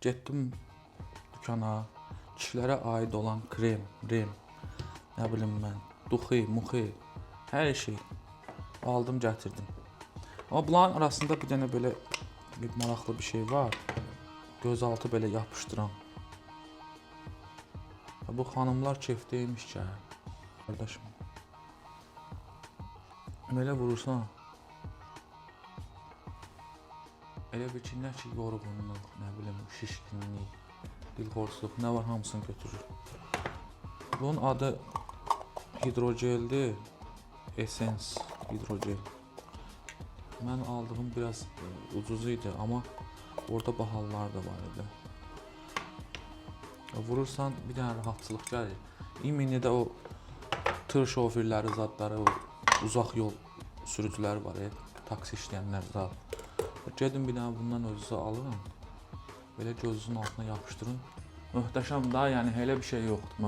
Getdim dükana, kişilərə aid olan krem, rem, nə bilim mən, duxi, muxi, hər şey aldım, gətirdim. Amma bunların arasında bir dənə belə bir maraqlı bir şey var. Gözaltı belə yapışdıran. Bu xanımlar kefdəymiş ki, qardaşım. Belə vurursan, elə bir ki, nə ki yorğunluq, nə bilim, şişkinlik, dilxorçuluq, nə var hamısını götürür. Bunun adı hidrogeldir, Essence hidrogel. Mən aldığım biraz ucuz idi, amma orada bahalılar da var idi. Vurursan bir dənə rahatçılıq gəlir. İminidə o tır şoförləri, zadları, o uzaq yol sürücüləri var, taksi işləyənlər zad. Gedin bir dənə bundan özünüzə alın. Belə gözünüzün altına yapışdırın. Möhtəşəm da, yəni elə bir şey yoxdur.